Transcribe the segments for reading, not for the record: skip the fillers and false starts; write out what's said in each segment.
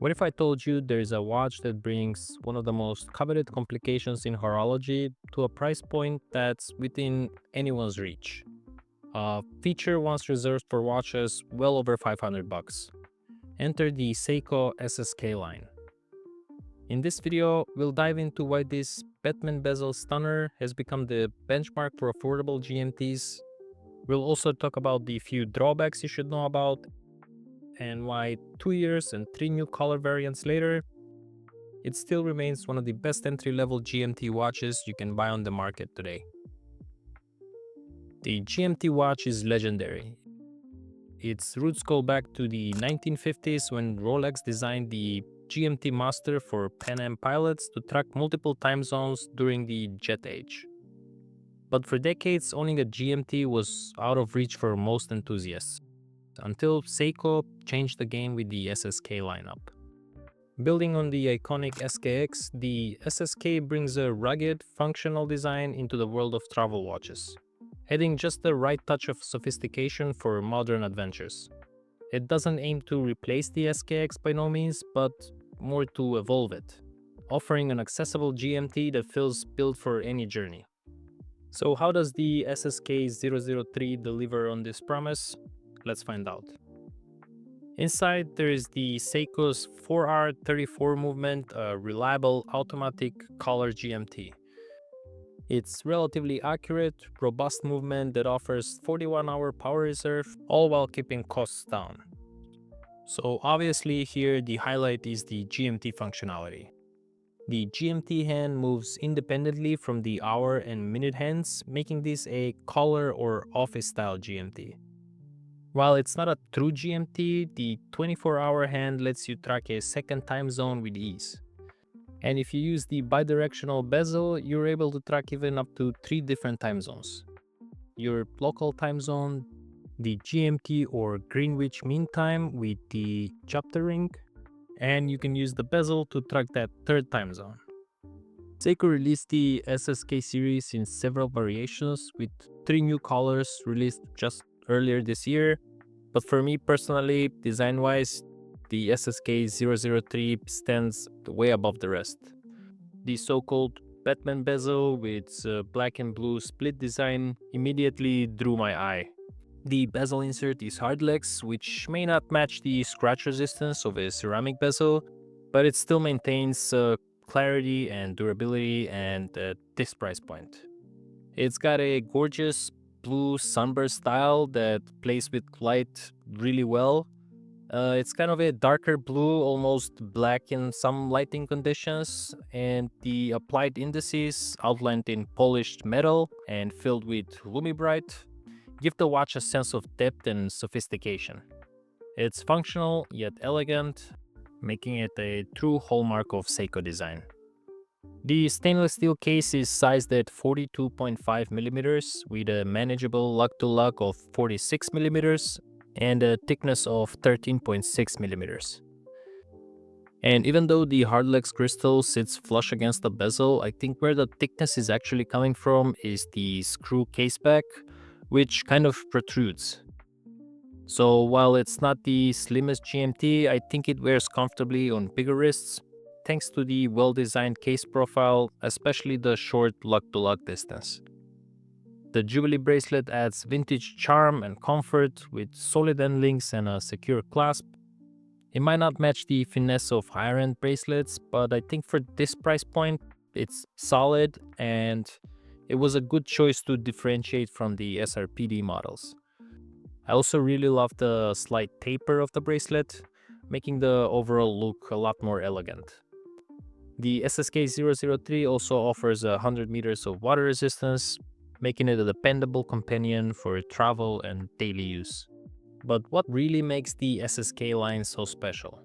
What if I told you there is a watch that brings one of the most coveted complications in horology to a price point that's within anyone's reach? A feature once reserved for watches well over 500 bucks. Enter the Seiko SSK line. In this video, we'll dive into why this Batman bezel stunner has become the benchmark for affordable GMTs. We'll also talk about the few drawbacks you should know about and why 2 years and 3 new color variants later, it still remains one of the best entry-level GMT watches you can buy on the market today. The GMT watch is legendary. Its roots go back to the 1950s when Rolex designed the GMT Master for Pan Am pilots to track multiple time zones during the jet age. But for decades, owning a GMT was out of reach for most enthusiasts, until Seiko changed the game with the SSK lineup. Building on the iconic SKX, the SSK brings a rugged, functional design into the world of travel watches, adding just the right touch of sophistication for modern adventures. It doesn't aim to replace the SKX by no means, but more to evolve it, offering an accessible GMT that feels built for any journey. So how does the SSK003 deliver on this promise? Let's find out. Inside, there is the Seiko's 4R34 movement, a reliable automatic color GMT. It's relatively accurate, robust movement that offers 41-hour power reserve, all while keeping costs down. So obviously here the highlight is the GMT functionality. The GMT hand moves independently from the hour and minute hands, making this a collar or office style GMT. While it's not a true GMT, the 24-hour hand lets you track a second time zone with ease. And if you use the bidirectional bezel, you're able to track even up to 3 different time zones. Your local time zone, the GMT or Greenwich Mean Time with the chapter ring, and you can use the bezel to track that third time zone. Seiko released the SSK series in several variations with 3 new colors released just earlier this year, but for me personally, design-wise, the SSK003 stands way above the rest. The so-called Batman bezel with black and blue split design immediately drew my eye. The bezel insert is hardlex, which may not match the scratch resistance of a ceramic bezel, but it still maintains clarity and durability and this price point. It's got a gorgeous blue sunburst style that plays with light really well. It's kind of a darker blue, almost black in some lighting conditions, and the applied indices outlined in polished metal and filled with Lumibright give the watch a sense of depth and sophistication. It's functional yet elegant, making it a true hallmark of Seiko design. The stainless steel case is sized at 42.5mm with a manageable lug-to-lug of 46mm and a thickness of 13.6mm. And even though the hardlex crystal sits flush against the bezel, I think where the thickness is actually coming from is the screw case back, which kind of protrudes. So while it's not the slimmest GMT, I think it wears comfortably on bigger wrists, thanks to the well-designed case profile, especially the short lug-to-lug distance. The Jubilee bracelet adds vintage charm and comfort with solid end links and a secure clasp. It might not match the finesse of higher-end bracelets, but I think for this price point, it's solid and it was a good choice to differentiate from the SRPD models. I also really love the slight taper of the bracelet, making the overall look a lot more elegant. The SSK003 also offers 100 meters of water resistance, making it a dependable companion for travel and daily use. But what really makes the SSK line so special?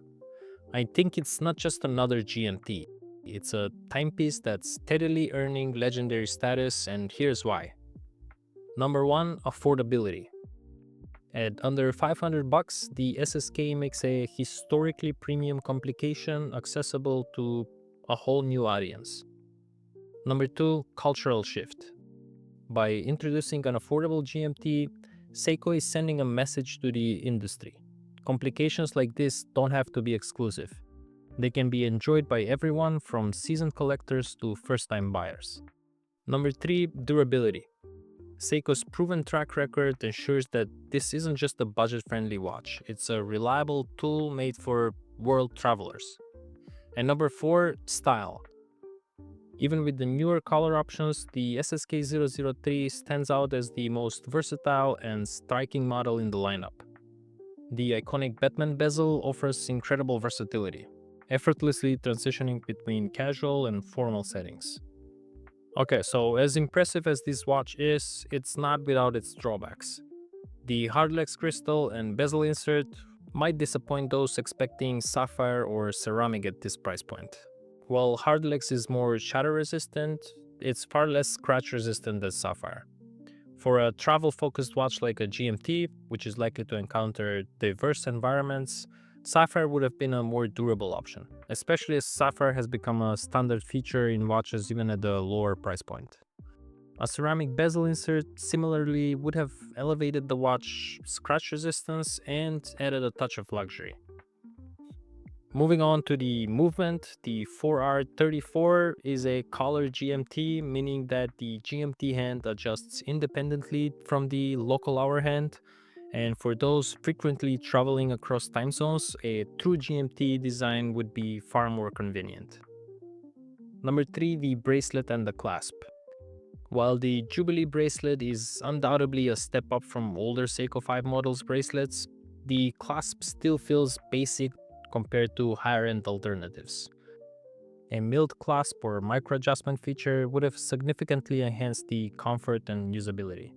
I think it's not just another GMT. It's a timepiece that's steadily earning legendary status, and here's why. Number 1, affordability. At under 500 bucks, the SSK makes a historically premium complication accessible to a whole new audience. Number 2, cultural shift. By introducing an affordable GMT, Seiko is sending a message to the industry. Complications like this don't have to be exclusive. They can be enjoyed by everyone from seasoned collectors to first-time buyers. Number 3, durability. Seiko's proven track record ensures that this isn't just a budget-friendly watch, it's a reliable tool made for world travelers. And number 4, style. Even with the newer color options, the SSK003 stands out as the most versatile and striking model in the lineup. The iconic Batman bezel offers incredible versatility, effortlessly transitioning between casual and formal settings. Okay, so as impressive as this watch is, it's not without its drawbacks. The hardlex crystal and bezel insert might disappoint those expecting sapphire or ceramic at this price point. While hardlex is more shatter resistant, it's far less scratch resistant than sapphire. For a travel-focused watch like a GMT, which is likely to encounter diverse environments, sapphire would have been a more durable option, especially as sapphire has become a standard feature in watches even at the lower price point. A ceramic bezel insert similarly would have elevated the watch scratch resistance and added a touch of luxury. Moving on to the movement, the 4R34 is a collar GMT, meaning that the GMT hand adjusts independently from the local hour hand. And for those frequently traveling across time zones, a true GMT design would be far more convenient. Number 3, the bracelet and the clasp. While the Jubilee bracelet is undoubtedly a step up from older Seiko 5 models bracelets, the clasp still feels basic compared to higher-end alternatives. A milled clasp or micro-adjustment feature would have significantly enhanced the comfort and usability,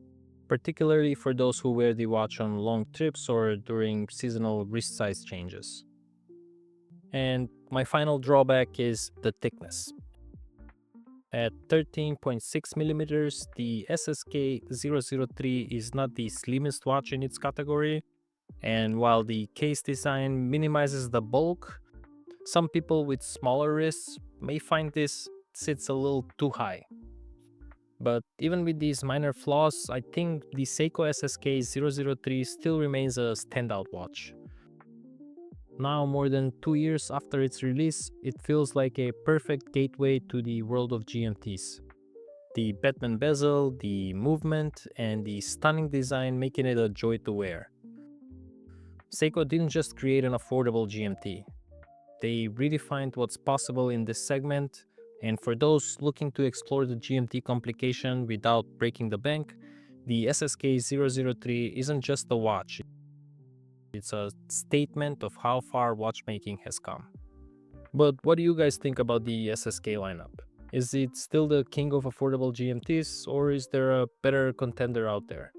particularly for those who wear the watch on long trips or during seasonal wrist size changes. And my final drawback is the thickness. At 13.6 millimeters, the SSK003 is not the slimmest watch in its category, and while the case design minimizes the bulk, some people with smaller wrists may find this sits a little too high. But even with these minor flaws, I think the Seiko SSK003 still remains a standout watch. Now, more than 2 years after its release, it feels like a perfect gateway to the world of GMTs. The Batman bezel, the movement, and the stunning design making it a joy to wear. Seiko didn't just create an affordable GMT. They redefined what's possible in this segment, and for those looking to explore the GMT complication without breaking the bank, the SSK003 isn't just a watch. It's a statement of how far watchmaking has come. But what do you guys think about the SSK lineup? Is it still the king of affordable GMTs, or is there a better contender out there?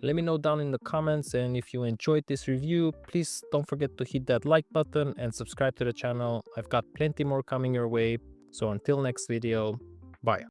Let me know down in the comments, and if you enjoyed this review, please don't forget to hit that like button and subscribe to the channel. I've got plenty more coming your way, so until next video, bye.